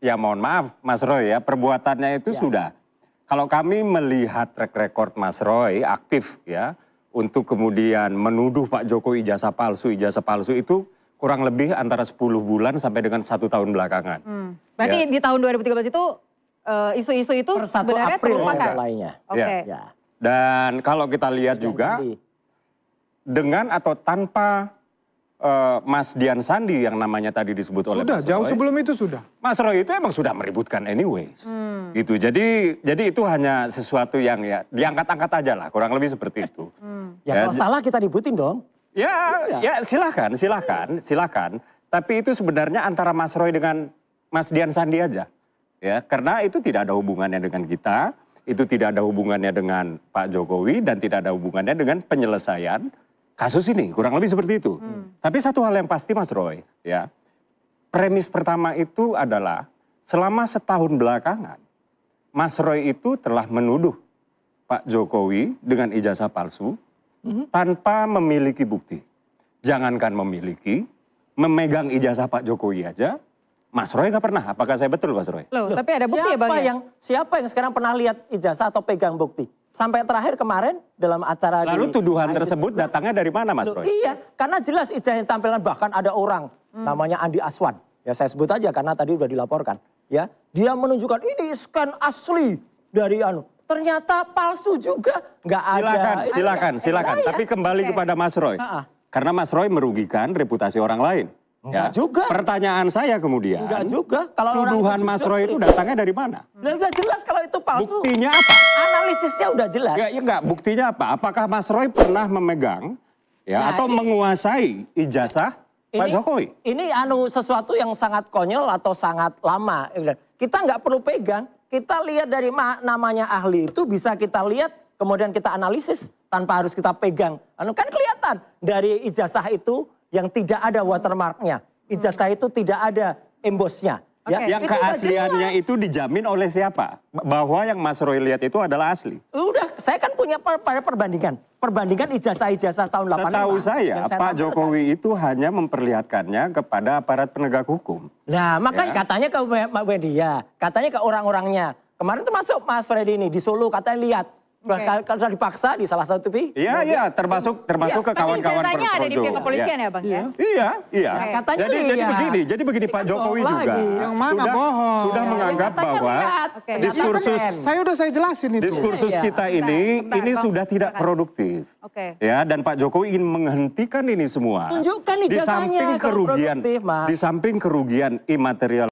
ya mohon maaf Mas Roy ya, perbuatannya itu sudah. Kalau kami melihat track record Mas Roy aktif ya, untuk kemudian menuduh Pak Jokowi ijazah palsu itu kurang lebih antara 10 bulan sampai dengan 1 tahun belakangan. Berarti di tahun 2013 itu isu-isu itu sebenarnya terlupakan? Oke. Ya. Dan kalau kita lihat juga, dengan atau tanpa Mas Dian Sandi yang namanya tadi disebut oleh Mas Roy. Sudah, jauh sebelum itu sudah. Mas Roy itu emang sudah meributkan anyway. Gitu. Jadi itu hanya sesuatu yang ya diangkat-angkat aja lah, kurang lebih seperti itu. Ya kalau salah kita ributin dong. Ya silakan. Tapi itu sebenarnya antara Mas Roy dengan Mas Dian Sandi aja. Ya, karena itu tidak ada hubungannya dengan kita, itu tidak ada hubungannya dengan Pak Jokowi dan tidak ada hubungannya dengan penyelesaian kasus ini, kurang lebih seperti itu. Tapi satu hal yang pasti Mas Roy, ya, premis pertama itu adalah selama setahun belakangan, Mas Roy itu telah menuduh Pak Jokowi dengan ijazah palsu tanpa memiliki bukti. Jangankan memiliki, memegang ijazah Pak Jokowi aja, Mas Roy nggak pernah. Apakah saya betul Mas Roy? Loh, tapi ada bukti ya Bang? Siapa yang sekarang pernah lihat ijazah atau pegang bukti? Sampai terakhir kemarin dalam acara lalu tuduhan tersebut datangnya dari mana Mas Roy? Iya, karena jelas ijazah yang tampilkan, bahkan ada orang namanya Andi Aswan. Ya saya sebut aja karena tadi udah dilaporkan. Ya, dia menunjukkan ini scan asli dari ternyata palsu juga. Nggak ada. Silakan. Tapi kembali kepada Mas Roy. Karena Mas Roy merugikan reputasi orang lain. Enggak juga. Pertanyaan saya kemudian. Enggak juga. Kalau tuduhan Mas Roy itu datangnya dari mana? Udah jelas kalau itu palsu. Buktinya apa? Analisisnya udah jelas. Ya enggak, buktinya apa? Apakah Mas Roy pernah memegang atau menguasai ijazah Pak Jokowi? Ini sesuatu yang sangat konyol atau sangat lama. Kita nggak perlu pegang. Kita lihat dari namanya ahli itu bisa kita lihat, kemudian kita analisis tanpa harus kita pegang. Kan kelihatan dari ijazah itu yang tidak ada watermarknya. Ijazah itu tidak ada embosnya. Yang keasliannya itu dijamin oleh siapa? Bahwa yang Mas Roy lihat itu adalah asli. Udah, saya kan punya perbandingan. Perbandingan ijazah-ijazah tahun 85. Setahu saya, Pak Jokowi itu hanya memperlihatkannya kepada aparat penegak hukum. Nah, makanya katanya ke media, katanya ke orang-orangnya. Kemarin itu masuk Mas Freddy ini di Solo, katanya lihat. Kalau dipaksa di salah satu TV. Iya, termasuk ke kawan-kawan Projo. Ada di pihak kepolisian ya Bang ya? Iya. Katanya jadi begini Pak Jokowi juga yang mana bohong. Sudah menganggap bahwa diskursus saya jelasin itu. Diskursus kita ini sudah tidak produktif. Ya, dan Pak Jokowi ingin menghentikan ini semua. Tunjukkan ijazahnya kalau produktif, Mas. Di samping kerugian imaterial